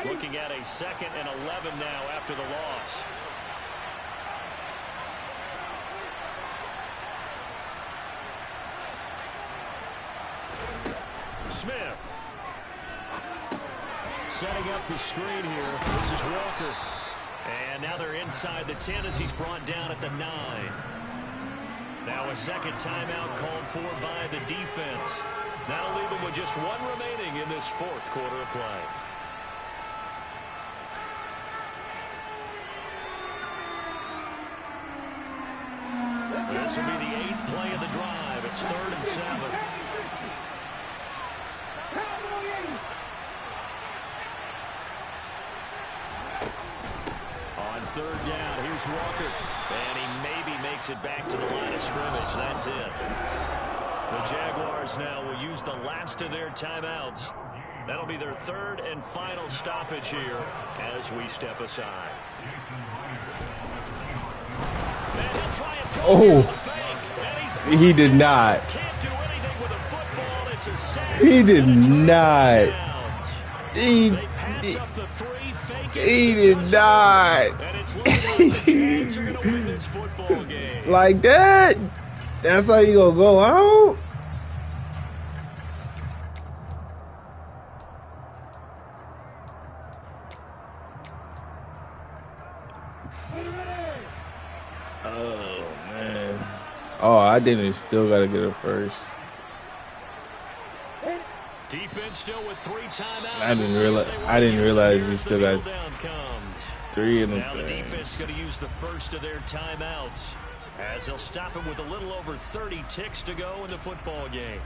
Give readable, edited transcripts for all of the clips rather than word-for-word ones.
Looking at a 2nd and 11 now after the loss. Smith. Setting up the screen here. This is Walker. And now they're inside the 10 as he's brought down at the 9. Now a second timeout called for by the defense. That'll leave them with just one remaining in this 4th quarter of play. This will be the 8th play of the drive. It's 3rd and 7. On 3rd down, here's Walker. And he maybe makes it back to the line of scrimmage. That's it. The Jaguars now will use the last of their timeouts. That'll be their 3rd and final stoppage here as we step aside. Oh, he did not. He did not. He did not. Like that? That's how you gonna go out? Oh man. Oh, I didn't. Still gotta get it first. Defense still with 3 timeouts. I didn't realize we still got 3 in the Now the defense going to use the first of their timeouts as they'll stop him with a little over 30 ticks to go in the football game.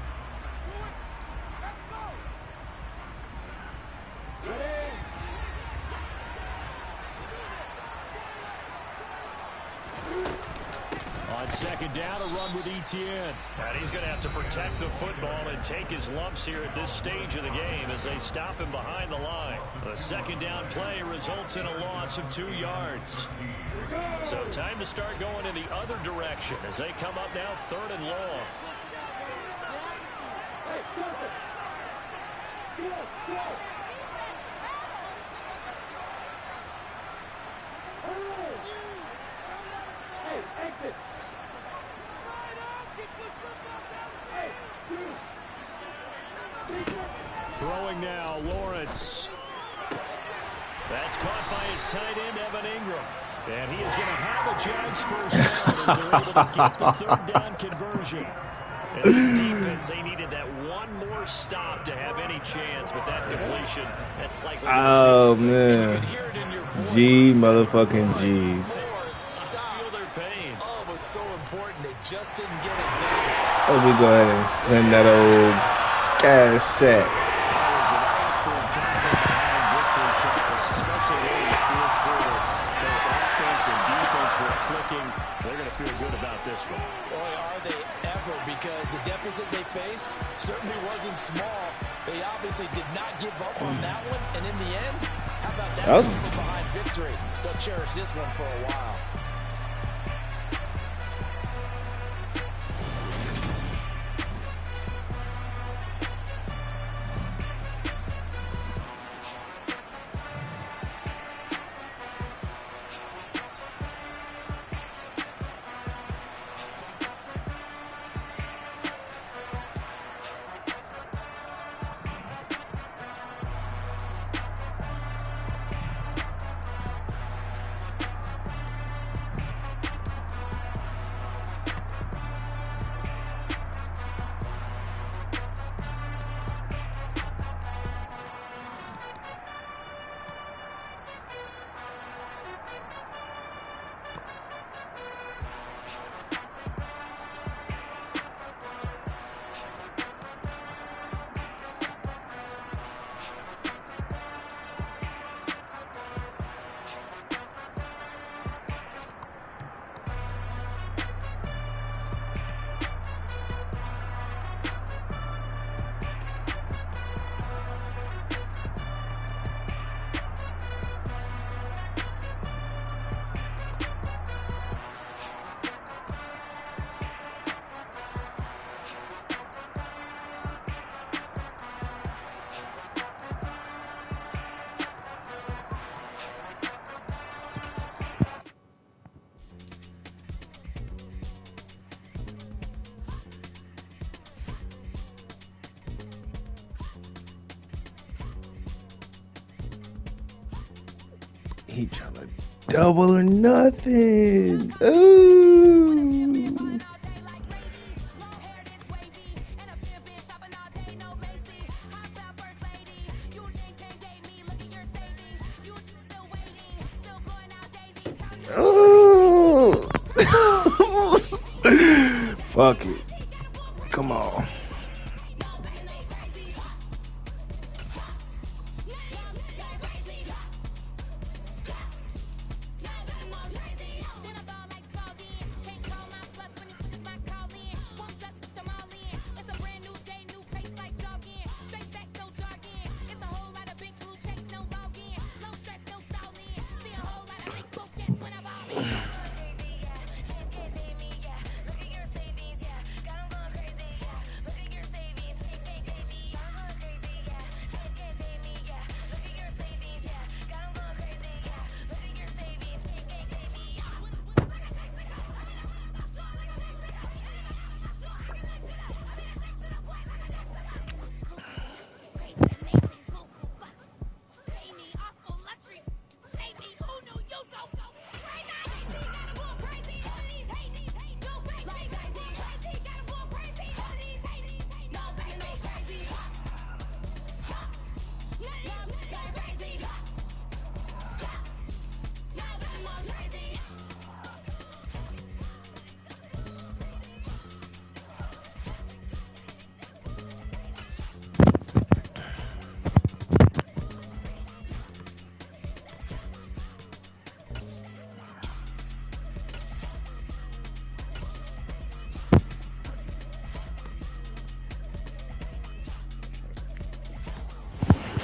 On 2nd down, a run with Etienne. And he's going to have to protect the football and take his lumps here at this stage of the game as they stop him behind the line. The 2nd down play results in a loss of 2 yards. So time to start going in the other direction as they come up now 3rd and long. Throwing now, Lawrence. That's caught by his tight end, Evan Ingram. And he is going to have a Jags first down as they're able to get the 3rd down conversion. And this defense, they needed that one more stop to have any chance, but that completion, that's like... Oh, man. G motherfucking G's. Feel their pain. Oh, it was so important. They just didn't get it done. Let me go ahead and send that old cash check. They're going to feel good about this one. Boy, are they ever, because the deficit they faced certainly wasn't small. They obviously did not give up on that one, and in the end, how about that from behind victory? They'll cherish this one for a while. He trying to double or nothing. Ooh. Oh. Fuck it. Come on.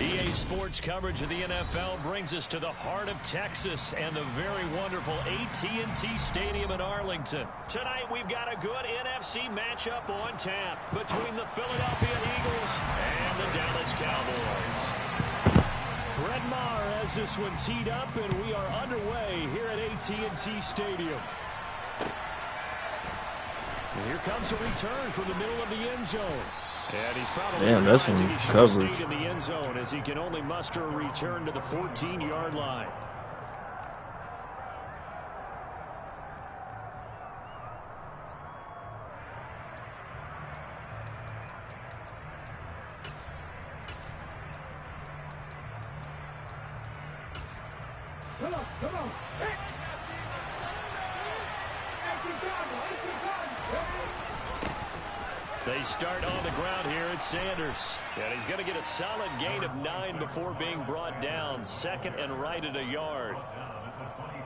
EA Sports coverage of the NFL brings us to the heart of Texas and the very wonderful AT&T Stadium in Arlington. Tonight we've got a good NFC matchup on tap between the Philadelphia Eagles and the Dallas Cowboys. Brett Maher has this one teed up, and we are underway here at AT&T Stadium. And here comes a return from the middle of the end zone. And he's probably that's some coverage in the end zone as he can only muster a return to the 14-yard line. Come on. They start on the ground here at Sanders. And he's going to get a solid gain of 9 before being brought down. Second and right at a yard.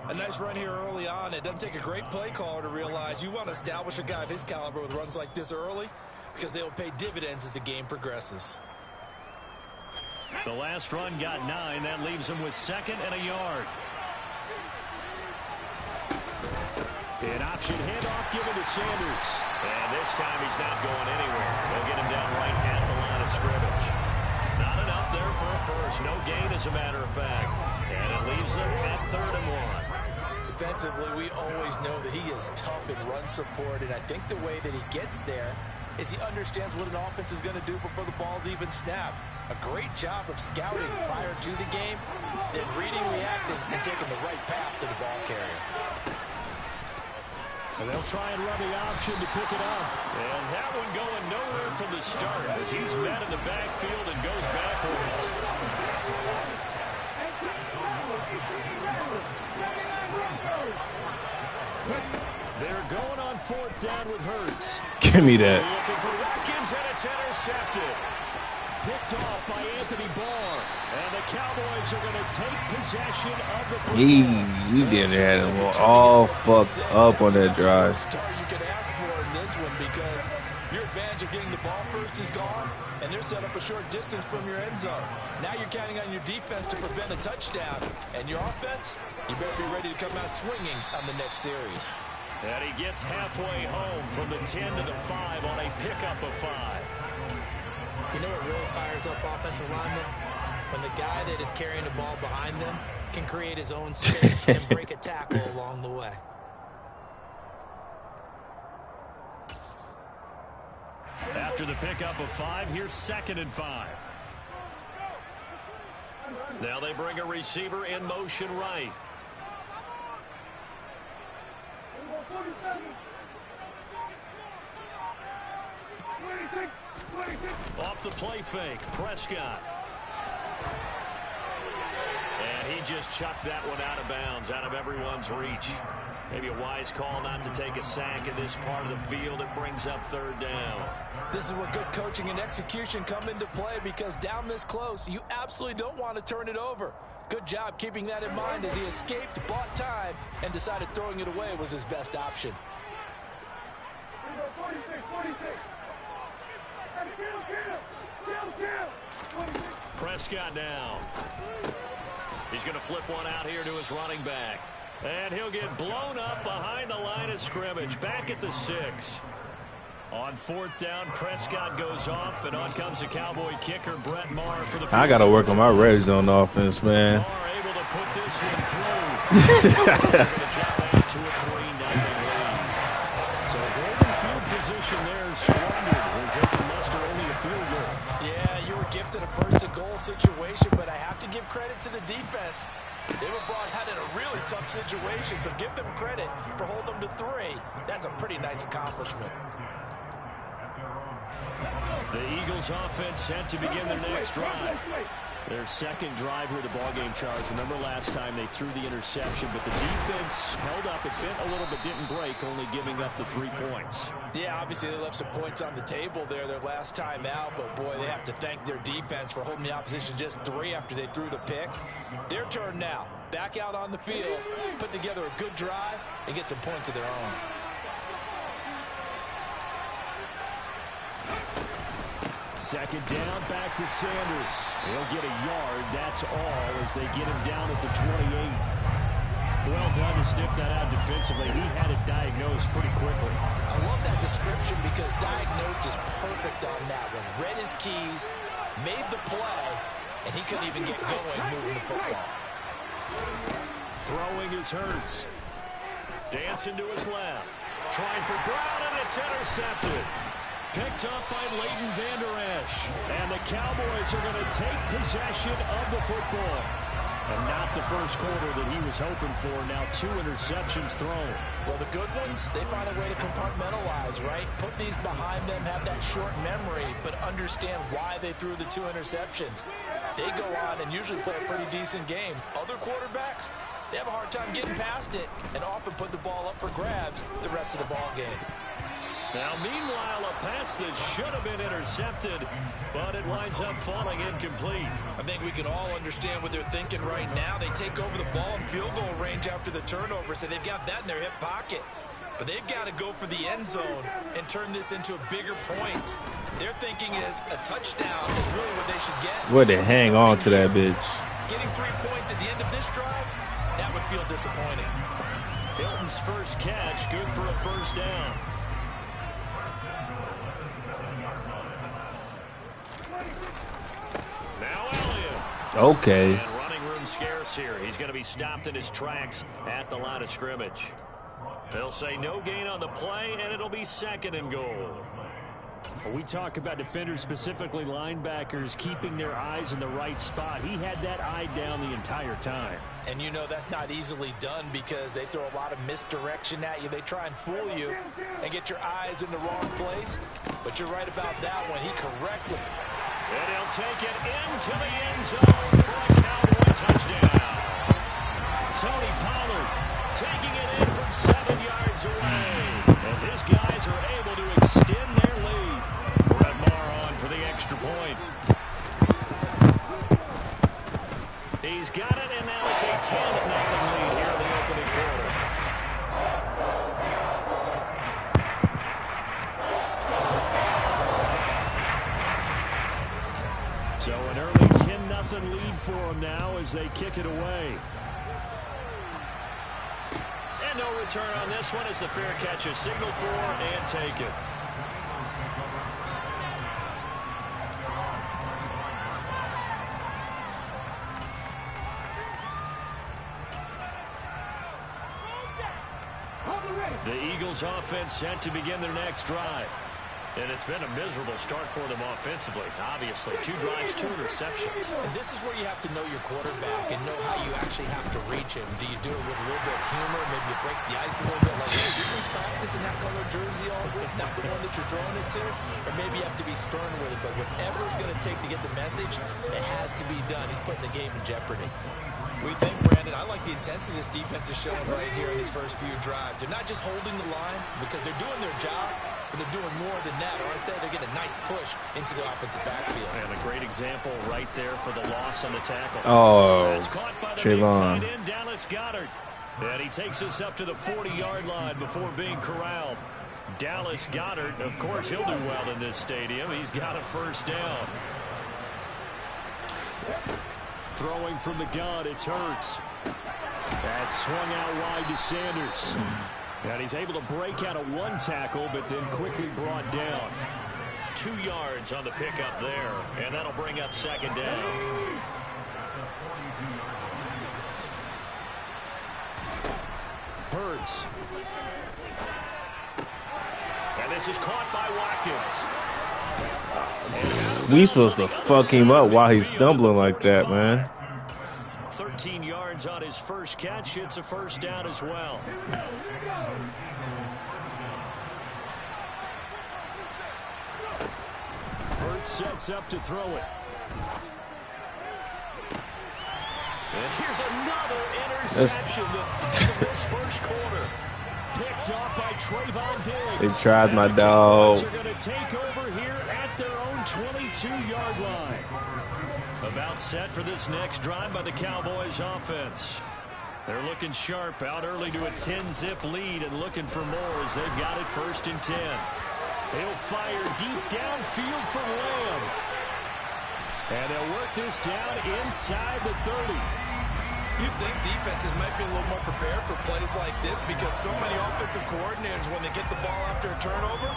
A nice run here early on. It doesn't take a great play caller to realize you want to establish a guy of his caliber with runs like this early because they will pay dividends as the game progresses. The last run got 9. That leaves him with second and a yard. An option handoff given to Sanders. And this time he's not going anywhere. They'll get him down right at the line of scrimmage. Not enough there for a first. No gain, as a matter of fact. And it leaves them at 3rd and 1. Defensively, we always know that he is tough in run support, and I think the way that he gets there is he understands what an offense is going to do before the ball's even snapped. A great job of scouting prior to the game, then reading, reacting, and taking the right path to the ball carrier. And they'll try and run the option to pick it up. And that one going nowhere from the start as he's met in the backfield and goes backwards. They're going on 4th down with Hurts. Give me that. Looking for Watkins, and it's intercepted. Picked off by Anthony Barr. And the Cowboys are going to take possession of the football. You did have them all fucked up on that drive. You can ask for in this one because your advantage of getting the ball first is gone, and they're set up a short distance from your end zone. Now you're counting on your defense to prevent a touchdown, and your offense, you better be ready to come out swinging on the next series. And he gets halfway home from the 10 to the 5 on a pickup of 5. You know what really fires up offensive linemen? When the guy that is carrying the ball behind them can create his own space and break a tackle along the way. After the pickup of 5, here's 2nd and 5. Now they bring a receiver in motion right. Off the play fake, Prescott. And he just chucked that one out of bounds, out of everyone's reach. Maybe a wise call not to take a sack in this part of the field. It brings up third down. This is where good coaching and execution come into play, because down this close, you absolutely don't want to turn it over. Good job keeping that in mind as he escaped, bought time, and decided throwing it away was his best option. 46. Prescott down. He's going to flip one out here to his running back. And he'll get blown up behind the line of scrimmage. Back at the 6. On fourth down, Prescott goes off, and on comes the Cowboy kicker, Brett Maher, for the. I got to work on my red zone offense, man. Maher able to put this one through. They're going to jump out to a 3-0 lead. So golden field position there squandered as they can muster only a field goal. Yeah, you were gifted a first-and-goal situation, but I have to give credit to the defense. They were brought out in a really tough situation, so give them credit for holding them to 3. That's a pretty nice accomplishment. The Eagles offense set to begin their next drive. Their second drive here, the ballgame, Charge. Remember last time they threw the interception, but the defense held up. It bent a little but didn't break, only giving up the 3 points. Yeah, obviously they left some points on the table there their last time out, but boy, they have to thank their defense for holding the opposition just 3 after they threw the pick. Their turn now. Back out on the field, put together a good drive, and get some points of their own. Second down, back to Sanders. He'll get a yard, that's all, as they get him down at the 28. Well done to sniff that out defensively. He had it diagnosed pretty quickly. I love that description because diagnosed is perfect on that one. Read his keys, made the play, and he couldn't even get going moving the football. Throwing is Hurts. Dancing to his left. Trying for Brown, and it's intercepted. Picked up by Leighton Vander Esch. And the Cowboys are going to take possession of the football. And not the first quarter that he was hoping for. Now 2 interceptions thrown. Well, the good ones, they find a way to compartmentalize, right? Put these behind them, have that short memory, but understand why they threw the 2 interceptions. They go on and usually play a pretty decent game. Other quarterbacks, they have a hard time getting past it and often put the ball up for grabs the rest of the ball game. Now, meanwhile, a pass that should have been intercepted, but it winds up falling incomplete. I think we can all understand what they're thinking right now. They take over the ball in field goal range after the turnover, so they've got that in their hip pocket. But they've got to go for the end zone and turn this into bigger points. Their thinking is a touchdown is really what they should get. Would they hang on to that bitch? Getting 3 points at the end of this drive, that would feel disappointing. Hilton's first catch, good for a first down. Now Elliott. Okay. And running room scarce here. He's going to be stopped in his tracks at the line of scrimmage. They'll say no gain on the play, and it'll be second and goal. We talk about defenders, specifically linebackers, keeping their eyes in the right spot. He had that eye down the entire time. And you know that's not easily done because they throw a lot of misdirection at you. They try and fool you and get your eyes in the wrong place. But you're right about that one. He correctly. And he'll take it into the end zone for a Cowboy touchdown. Tony Pollard taking it in from 7 yards away as his guys are able to extend their lead. Brett Maher on for the extra point. He's got it, and now it's a 10-0 lead here in the opening quarter. So an early 10-0 lead for them now as they kick it away. And no return on this one as the fair catch is signaled for and taken. The Eagles offense set to begin their next drive. And it's been a miserable start for them offensively, obviously. 2 drives, 2 interceptions. And this is where you have to know your quarterback and know how you actually have to reach him. Do you do it with a little bit of humor? Maybe you break the ice a little bit, like, hey, did we practice in that color jersey all week? Not the one that you're throwing it to? Or maybe you have to be stern with it. But whatever it's going to take to get the message, it has to be done. He's putting the game in jeopardy. We think, Brandon, I like the intensity this defense is showing right here in these first few drives. They're not just holding the line because they're doing their job, but they're doing more than that, aren't they? They're getting a nice push into the offensive backfield. And a great example right there for the loss on the tackle. Oh, That's caught by the Trayvon. tight end, Dallas Goedert. And he takes us up to the 40-yard line before being corralled. Dallas Goedert, of course, he'll do well in this stadium. He's got a first down. Throwing from the gun, it's Hurts. That's swung out wide to Sanders. And he's able to break out of 1 tackle, but then quickly brought down. 2 yards on the pickup there, and that'll bring up second down. Hurts. And this is caught by Watkins. We supposed to fuck him up while he's stumbling like that, man. 13 yards on his first catch. It's a first down as well. Hurts sets up to throw it. And here's another interception. The third of this first quarter. Picked off by Trayvon Diggs. They tried my dog. They're going to take over here at their own 22-yard line. About set for this next drive by the Cowboys offense. They're looking sharp, out early to a 10-zip lead and looking for more as they've got it 1st and 10. He'll fire deep downfield from Lamb. And they'll work this down inside the 30. You'd think defenses might be a little more prepared for plays like this because so many offensive coordinators, when they get the ball after a turnover,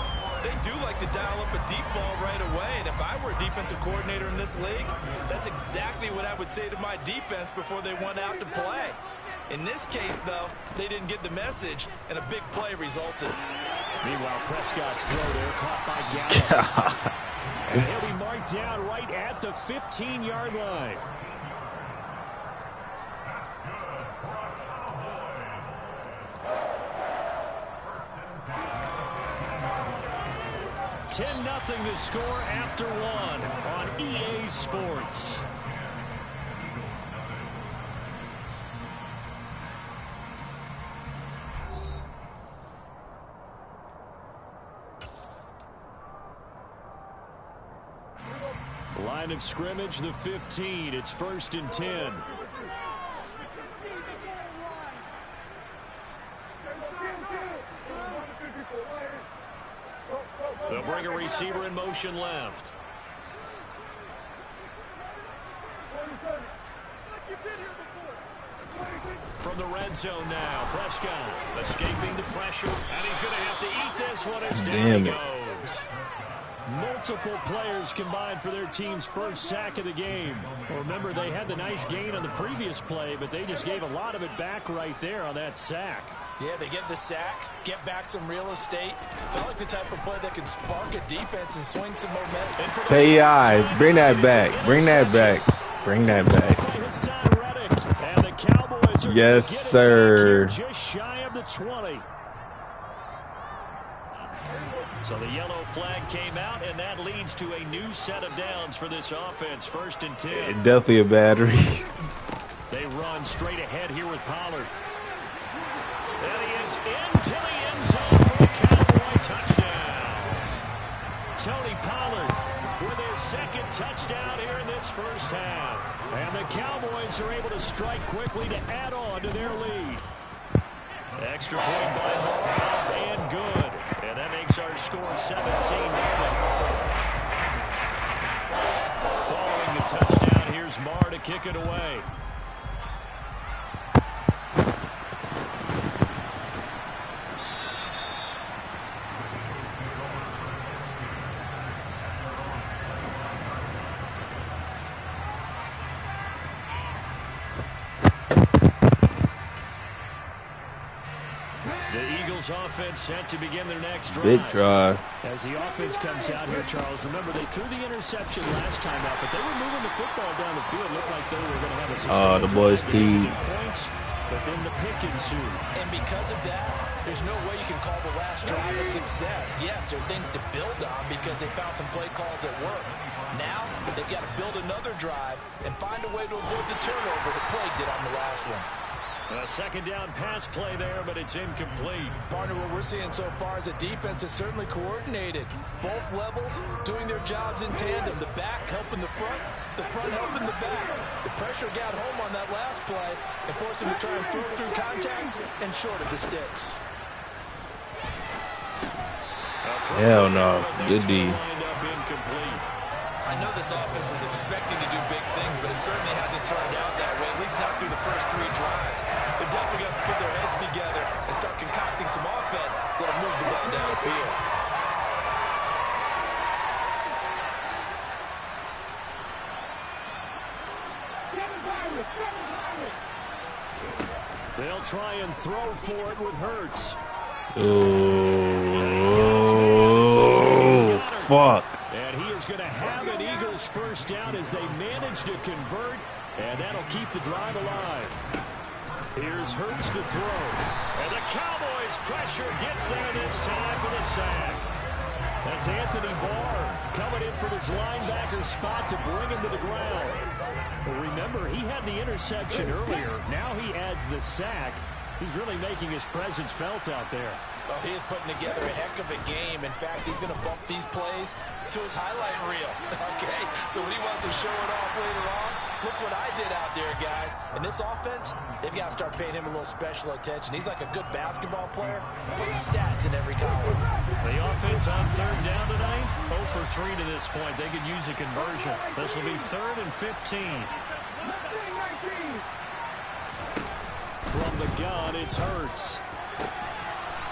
they do like to dial up a deep ball right away. And if I were a defensive coordinator in this league, that's exactly what I would say to my defense before they went out to play. In this case, though, they didn't get the message, and a big play resulted. Meanwhile, Prescott's throw there caught by Gallup. And he'll be marked down right at the 15-yard line. Nothing to score after 1 on EA Sports. Line of scrimmage, the 15. It's 1st and 10. They'll bring a receiver in motion left. From the red zone now, Prescott escaping the pressure, and he's going to have to eat this one as down he goes. Multiple players combined for their team's first sack of the game. Well, remember, they had the nice gain on the previous play, but they just gave a lot of it back right there on that sack. Yeah, they get the sack, get back some real estate. Felt like the type of play that can spark a defense and swing some momentum. Hey, bring that back. Bring that back. Bring that back. Yes, sir. Just shy of the 20. So the yellow flag came out, and that leads to a new set of downs for this offense. 1st and 10. Definitely a battery. They run straight ahead here with Pollard. And he is into the end zone for a Cowboy touchdown. Tony Pollard with his 2nd touchdown here in this first half. And the Cowboys are able to strike quickly to add on to their lead. Extra point by Moore, and good. And that makes our score 17-0. Following the touchdown, here's Marr to kick it away. Cardinals offense set to begin their next drive. Big drive. As the offense comes out here, Charles, remember they threw the interception last time out, but they were moving the football down the field. Looked like they were going to have a sustained The boys' drive, team. points, but then the pick ensued. And because of that, there's no way you can call the last drive a success. Yes, there are things to build on because they found some play calls that work. Now, they've got to build another drive and find a way to avoid the turnover the play did on the last one. A second down pass play there, but it's incomplete. Partner, what we're seeing so far is the defense is certainly coordinated. Both levels doing their jobs in tandem. The back helping the front helping the back. The pressure got home on that last play and forced him to try and throw through contact and short of the sticks. Hell no. Good D. I know this offense was expecting to do big things, but it certainly hasn't turned out that way, at least not through the first 3 drives. They're definitely going to put their heads together and start concocting some offense that'll move the ball down the field. They'll try and throw for it with Hurts. Oh, fuck. And he is going to have an Eagles first down as they manage to convert, and that'll keep the drive alive. Here's Hurts to throw. And the Cowboys' pressure gets there this time for the sack. That's Anthony Barr coming in from his linebacker spot to bring him to the ground. Well, remember, he had the interception earlier. Now he adds the sack. He's really making his presence felt out there. Well, he is putting together a heck of a game. In fact, he's going to bump these plays to his highlight reel. Okay, so when he wants to show it off later on, look what I did out there, guys. And this offense, they've got to start paying him a little special attention. He's like a good basketball player, putting stats in every column. The offense on third down tonight, 0 for 3 to this point. They could use a conversion. This will be 3rd and 15. From the gun, it's Hurts.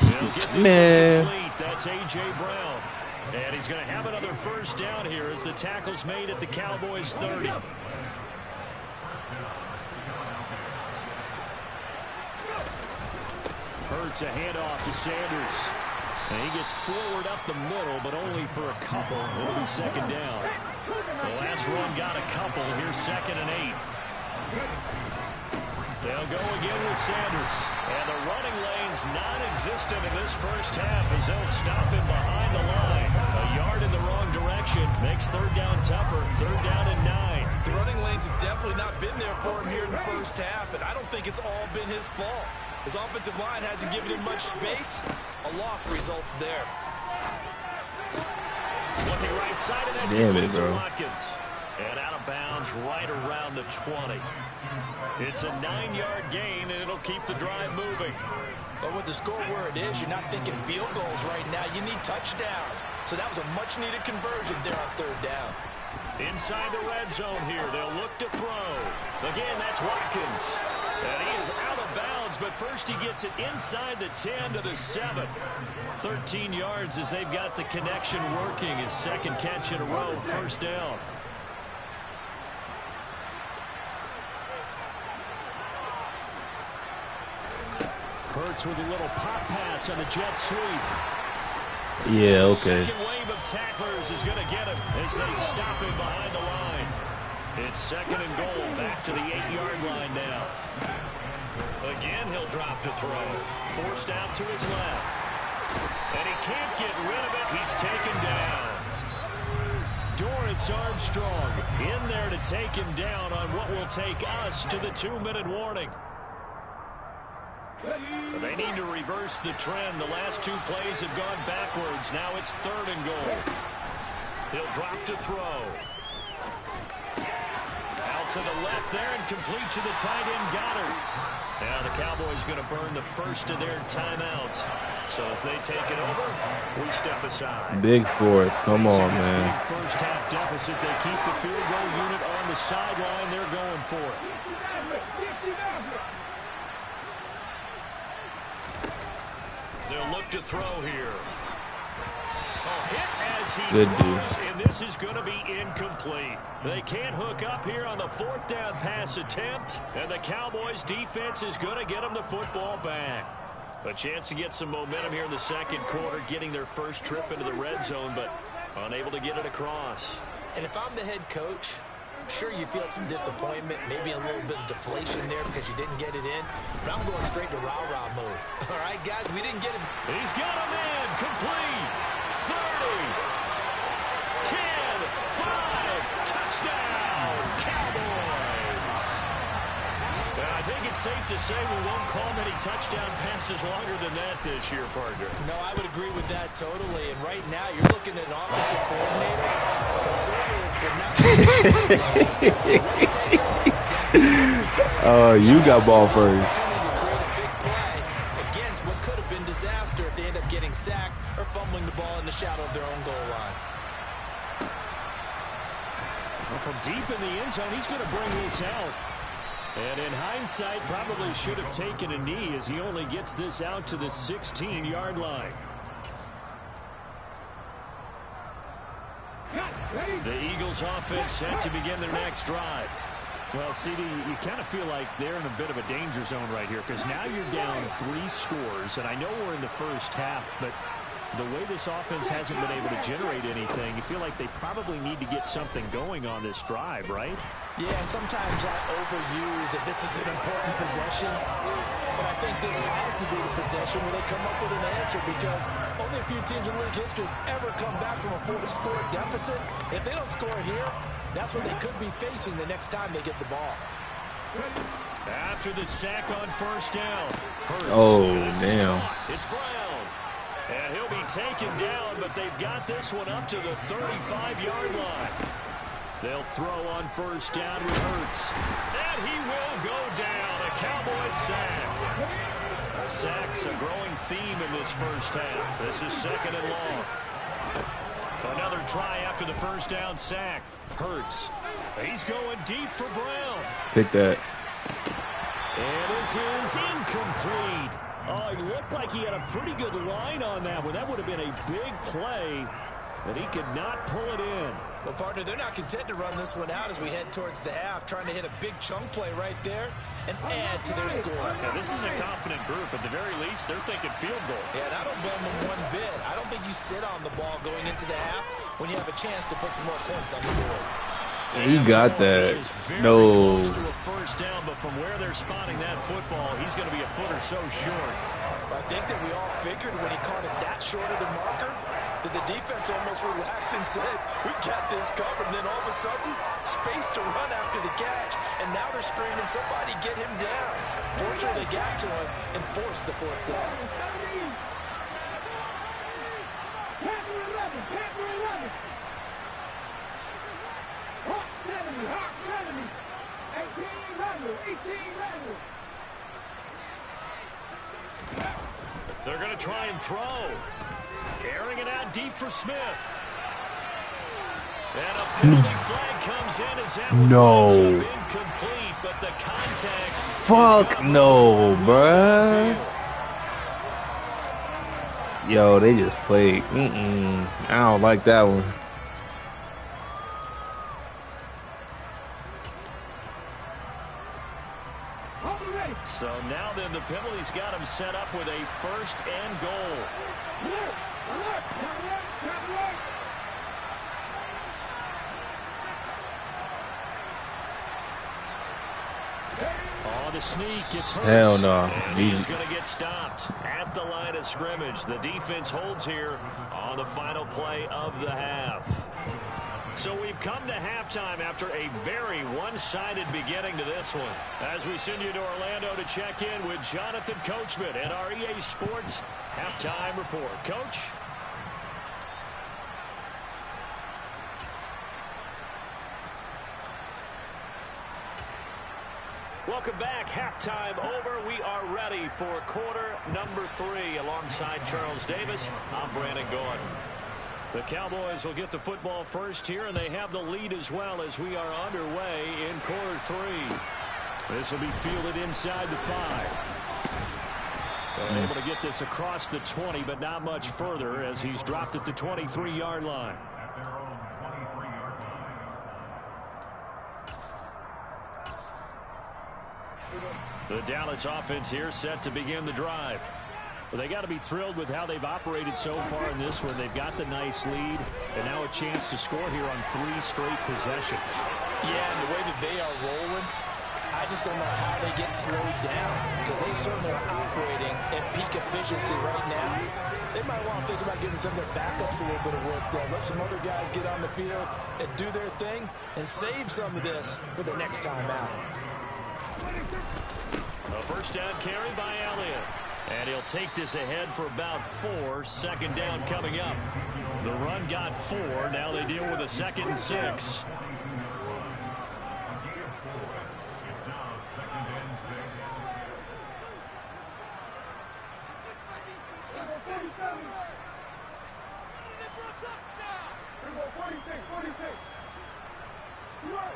He'll get this one complete. That's A.J. Brown. And he's going to have another first down here as the tackle's made at the Cowboys' 30. Hurts a handoff to Sanders. And he gets forward up the middle, but only for a couple. It'll be second down. The last run got a couple. Here's 2nd and 8. They'll go again with Sanders. And the running lane's non-existent in this first half as they'll stop him behind the line. A yard in the wrong direction makes third down tougher. 3rd down and 9. The running lanes have definitely not been there for him here in the first half, and I don't think it's all been his fault. His offensive line hasn't given him much space. A loss results there. Looking right side, and that's complete to Watkins. And out of bounds right around the 20. It's a 9-yard gain, and it'll keep the drive moving. But with the score where it is, you're not thinking field goals right now. You need touchdowns. So that was a much-needed conversion there on 3rd down. Inside the red zone here, they'll look to throw. Again, that's Watkins. And he is out of bounds, but first he gets it inside the 10 to the 7. 13 yards as they've got the connection working. His 2nd catch in a row, first down. Hurts with a little pop pass on the jet sweep. Yeah, okay. The second wave of tacklers is going to get him as they stop him behind the line. It's 2nd and goal, back to the 8-yard line now. Again, he'll drop to throw. Forced out to his left. And he can't get rid of it. He's taken down. Dorrance Armstrong in there to take him down on what will take us to the 2-minute warning. They need to reverse the trend. The last 2 plays have gone backwards. Now it's 3rd and goal. He'll drop to throw. Out to the left there and complete to the tight end Goddard. Now the Cowboys going to burn the first of their timeouts. So as they take it over, we step aside. Big 4th. Come on, man. Big first half deficit. They keep the field goal unit on the sideline. They're going for it. They'll look to throw here. Hit as he throws, and this is going to be incomplete. They can't hook up here on the 4th down pass attempt, and the Cowboys defense is going to get them the football back. A chance to get some momentum here in the second quarter, getting their first trip into the red zone, but unable to get it across. And if I'm the head coach, sure, you feel some disappointment, maybe a little bit of deflation there because you didn't get it in, but I'm going straight to rah-rah mode. All right, guys, we didn't get it. He's got him in, complete, 30, 10, 5, touchdown, Cowboys. And I think it's safe to say we won't call many touchdown passes longer than that this year, partner. No, I would agree with that totally. And right now, you're looking at an offensive coordinator, conservative, Oh, you got ball first. Against what could have been disaster if they end up getting sacked or fumbling the ball in the shadow of their own goal line. Well, from deep in the end zone, he's going to bring this out. And in hindsight, probably should have taken a knee as he only gets this out to the 16-yard line. The Eagles offense set to begin their next drive. Well, CD, you kind of feel like they're in a bit of a danger zone right here because now you're down 3 scores, and I know we're in the first half, but the way this offense hasn't been able to generate anything, you feel like they probably need to get something going on this drive, right? Yeah, and sometimes I overuse if this is an important possession, but I think this has to be the possession where they come up with an answer because only a few teams in league history have ever come back from a 4-score deficit. If they don't score here, that's what they could be facing the next time they get the ball. After the sack on first down. Hurts. Oh, damn. It's Brown. And he'll be taken down, but they've got this one up to the 35-yard line. They'll throw on first down with Hurts. And he will go down. A Cowboys sack. Sacks a growing theme in this first half. This is second and long. Another try after the first down sack. Hurts. He's going deep for Brown. Pick that. And this is incomplete. Oh, he looked like he had a pretty good line on that one. That would have been a big play, but he could not pull it in. Well, partner, they're not content to run this one out as we head towards the half, trying to hit a big chunk play right there and add to their score. Yeah, this is a confident group. At the very least, they're thinking field goal. Yeah, and I don't blame them one bit. I don't think you sit on the ball going into the half when you have a chance to put some more points on the board. He got that. No. Close to a first down, but from where they're spotting that football, he's going to be a foot or so short. I think that we all figured when he caught it that short of the marker that the defense almost relaxed and said, we got this covered. And then all of a sudden, space to run after the catch. And now they're screaming, somebody get him down. Fortunately, they got to him and forced the fourth down. They're going to try and throw. Airing it out deep for Smith. And a penalty flag comes in as that No. incomplete, but the contact. Fuck no, bruh. Yo, they just played. I don't like that one. So now then the penalty's got him set up with a first and goal. Oh, the sneak gets hurt. Hell no. And he's going to get stopped at the line of scrimmage. The defense holds here on the final play of the half. So we've come to halftime after a very one-sided beginning to this one. As we send you to Orlando to check in with Jonathan Coachman at our EA Sports Halftime Report. Coach? Welcome back. Halftime over. We are ready for quarter number 3. Alongside Charles Davis, I'm Brandon Gordon. The Cowboys will get the football first here, and they have the lead as well as we are underway in quarter 3. This will be fielded inside the 5. And able to get this across the 20, but not much further as he's dropped at the 23-yard line. The Dallas offense here set to begin the drive. Well, they got to be thrilled with how they've operated so far in this one. They've got the nice lead, and now a chance to score here on 3 straight possessions. Yeah, and the way that they are rolling, I just don't know how they get slowed down, because they certainly are operating at peak efficiency right now. They might want to think about giving some of their backups a little bit of work, though. Let some other guys get on the field and do their thing and save some of this for the next time out. A first down carry by Elliott. And he'll take this ahead for about 4. Second down coming up. The run got 4. Now they deal with a 2nd and 6.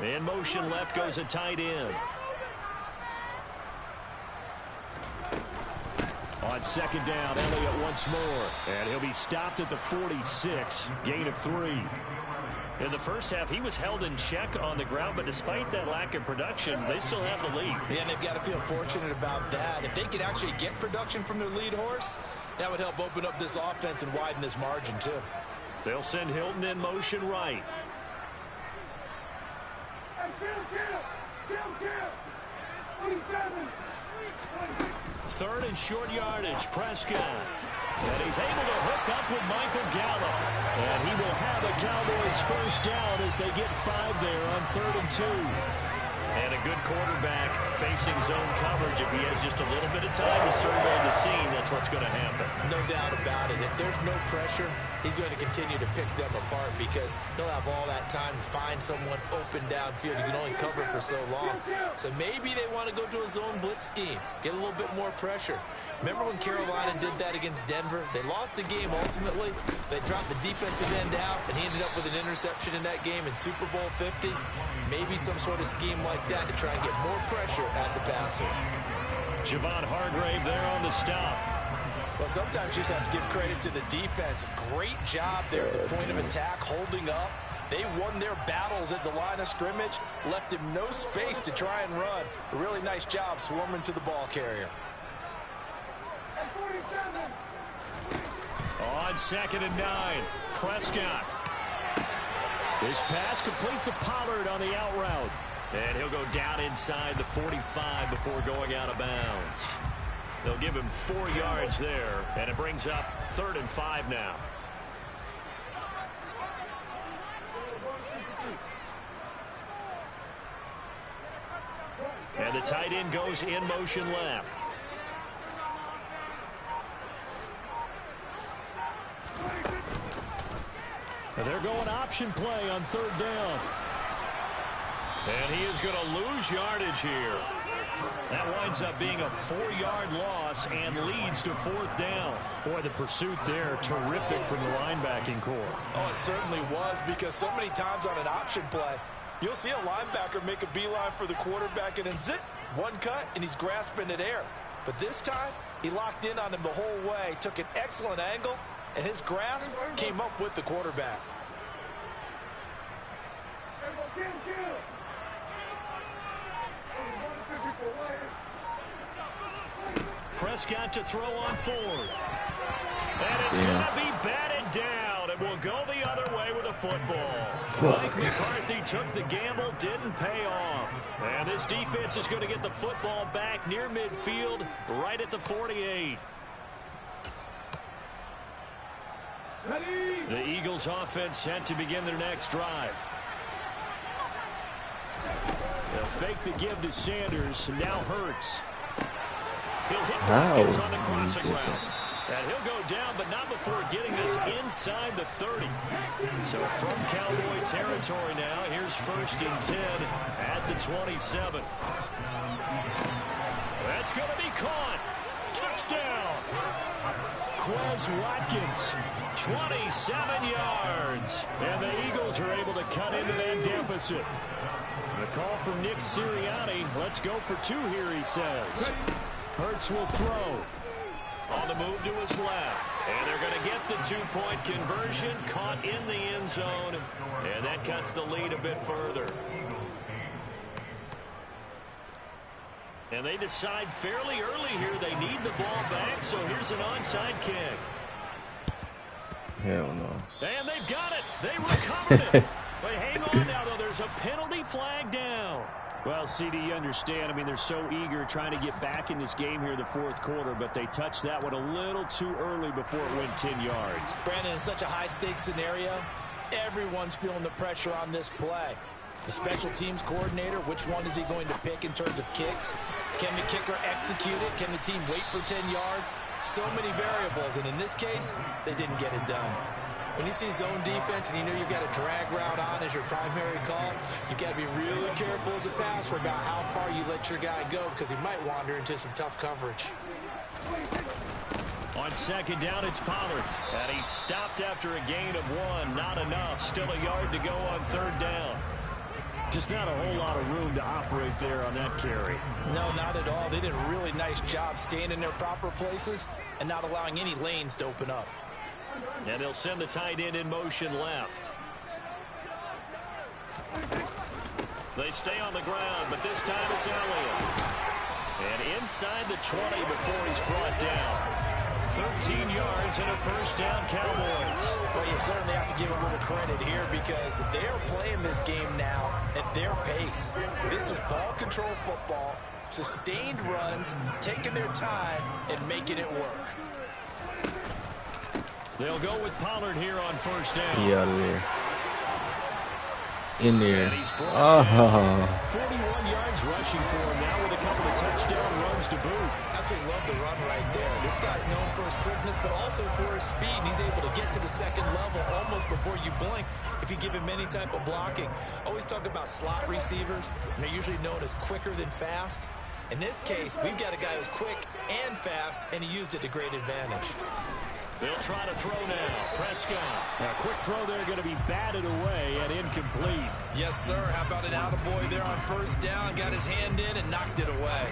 In motion left goes a tight end. On second down, Elliott once more. And he'll be stopped at the 46. Gain of 3. In the first half, he was held in check on the ground, but despite that lack of production, they still have the lead. Yeah, and they've got to feel fortunate about that. If they could actually get production from their lead horse, that would help open up this offense and widen this margin, too. They'll send Hilton in motion right. Third and short yardage, Prescott. And he's able to hook up with Michael Gallup. And he will have a Cowboys first down as they get 5 there on 3rd and 2. And a good quarterback facing zone coverage. If he has just a little bit of time to survey the scene, that's what's going to happen. No doubt about it. If there's no pressure, he's going to continue to pick them apart because he'll have all that time to find someone open downfield. He can only cover for so long. So maybe they want to go to a zone blitz scheme, get a little bit more pressure. Remember when Carolina did that against Denver? They lost the game ultimately. They dropped the defensive end out, and he ended up with an interception in that game in Super Bowl 50. Maybe some sort of scheme like that to try and get more pressure at the passer. Javon Hargrave there on the stop. Well, sometimes you just have to give credit to the defense. Great job there at the point of attack, holding up. They won their battles at the line of scrimmage, left him no space to try and run. A really nice job swarming to the ball carrier. On 2nd and 9, Prescott. This pass complete to Pollard on the out route. And he'll go down inside the 45 before going out of bounds. They'll give him 4 yards there, and it brings up 3rd and 5 now. And the tight end goes in motion left. And they're going option play on 3rd down. And he is going to lose yardage here. That winds up being a 4-yard loss and leads to 4th down. Boy, the pursuit there, terrific from the linebacking core. Oh, it certainly was, because so many times on an option play, you'll see a linebacker make a beeline for the quarterback, and then zip, one cut, and he's grasping at air. But this time, he locked in on him the whole way, took an excellent angle, and his grasp came up with the quarterback. Prescott to throw on 4th. And it's going to be batted down, and will go the other way with a football. Mike McCarthy took the gamble, didn't pay off. And this defense is going to get the football back near midfield, right at the 48. The Eagles offense set to begin their next drive. They'll fake the give to Sanders. Now Hurts. He'll hit Watkins on the crossing route. And he'll go down, but not before getting this inside the 30. So from Cowboy territory now, here's 1st and 10 at the 27. That's going to be caught. Touchdown. Quez Watkins, 27 yards. And the Eagles are able to cut into that deficit. The call from Nick Sirianni. Let's go for 2 here, he says. Hurts will throw. On the move to his left. And they're going to get the 2-point conversion. Caught in the end zone. And that cuts the lead a bit further. And they decide fairly early here they need the ball back, so here's an onside kick. Hell no. And they've got it. They recovered it. But hang on now, though. There's a penalty flag down. Well, CD, you understand. I mean, they're so eager trying to get back in this game here in the fourth quarter, but they touched that one a little too early before it went 10 yards. Brandon, in such a high-stakes scenario, everyone's feeling the pressure on this play. The special teams coordinator, which one is he going to pick in terms of kicks? Can the kicker execute it? Can the team wait for 10 yards? So many variables, and in this case, they didn't get it done. When you see zone defense and you know you've got a drag route on as your primary call, you've got to be really careful as a passer about how far you let your guy go because he might wander into some tough coverage. On second down, it's Pollard. And he stopped after a gain of 1. Not enough. Still a yard to go on third down. Just not a whole lot of room to operate there on that carry. No, not at all. They did a really nice job staying in their proper places and not allowing any lanes to open up. And they'll send the tight end in motion left. They stay on the ground, but this time it's Elliott. And inside the 20 before he's brought down. 13 yards and a first down, Cowboys. Well, you certainly have to give a little credit here because they're playing this game now at their pace. This is ball control football, sustained runs, taking their time and making it work. They'll go with Pollard here on first down. He out of there. In there. And he's brought down. 41 yards rushing for him now with a couple of touchdown runs to boot. Absolutely love the run right there. This guy's known for his quickness, but also for his speed. And he's able to get to the second level almost before you blink if you give him any type of blocking. Always talk about slot receivers, and they're usually known as quicker than fast. In this case, we've got a guy who's quick and fast, and he used it to great advantage. They'll try to throw now. Prescott. A quick throw there going to be batted away and incomplete. Yes, sir. How about an attaboy there on first down? Got his hand in and knocked it away.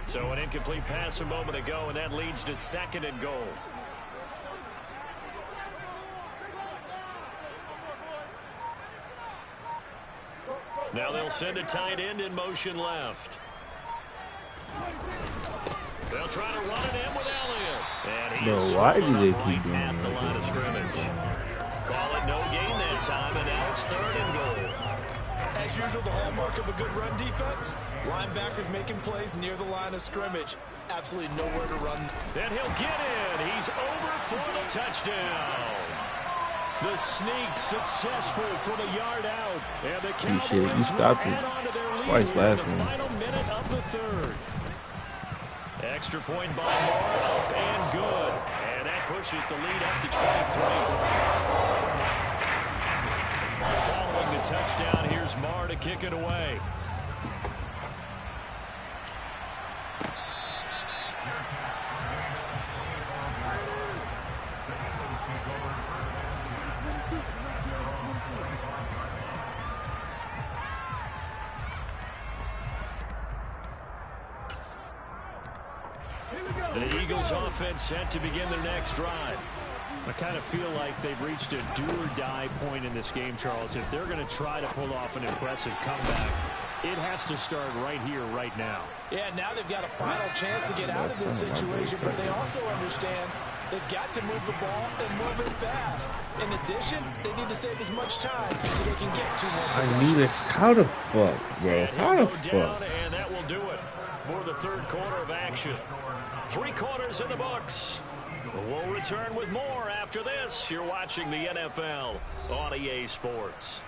So an incomplete pass a moment ago, and that leads to second and goal. Now they'll send a tight end in motion left. They'll try to run it in with Elliott. And he's why do they keep doing at the line of scrimmage. Call it no gain that time, and now it's third and goal. As usual, the hallmark of a good run defense, linebackers making plays near the line of scrimmage. Absolutely nowhere to run. And he'll get in. He's over for the touchdown. The sneak successful from a yard out. And the Cowboys you stopped it twice last one. Final minute of the third. Extra point by Moore, up and good. And that pushes the lead up to 23. Following the touchdown, here's Marr to kick it away. The Eagles offense set to begin their next drive. I kind of feel like they've reached a do-or-die point in this game, Charles. If they're going to try to pull off an impressive comeback, it has to start right here, right now. Yeah, now they've got a final chance to get out of this situation, but they also understand they've got to move the ball and move it fast. In addition, they need to save as much time so they can get 2 more possessions. I knew this. How the fuck, bro? How the fuck? And that will do it for the third quarter of action. 3 quarters in the books. We'll return with more after this. You're watching the NFL on EA Sports.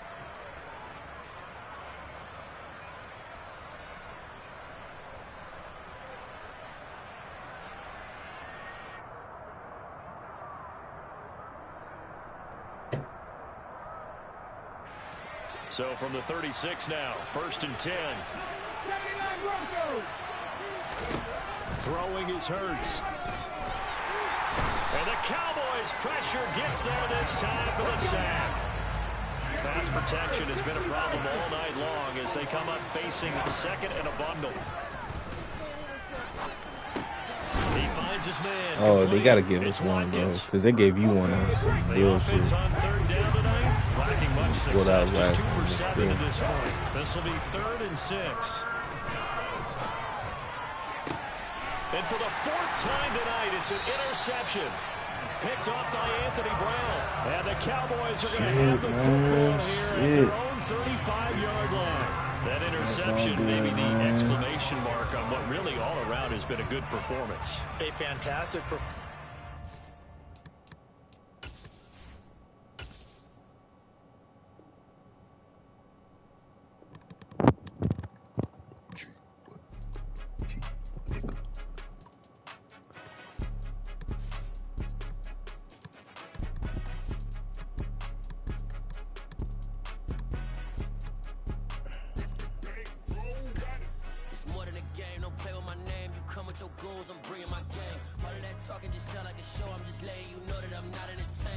So from the 36 now, 1st and 10. Throwing is Hurts. And the Cowboys' pressure gets there this time for the sack. Pass protection has been a problem all night long as they come up facing second and a bundle. finds his man. Oh, they gotta give us one, bro, because they gave you one on some The offense bullshit. on third down tonight, lacking much Well, that success. was Just last 2 for one, 7 but to this point. This will be 3rd and 6. And for the 4th time tonight, it's an interception. Picked off by Anthony Brown. And the Cowboys are going to have the football here at their own 35-yard line. That interception may be the exclamation mark on what really all around has been a good performance. A fantastic performance. More than a game, don't play with my name. You come with your goons, I'm bringing my game. All of that talking just sound like a show. I'm just letting you know that I'm not entertained.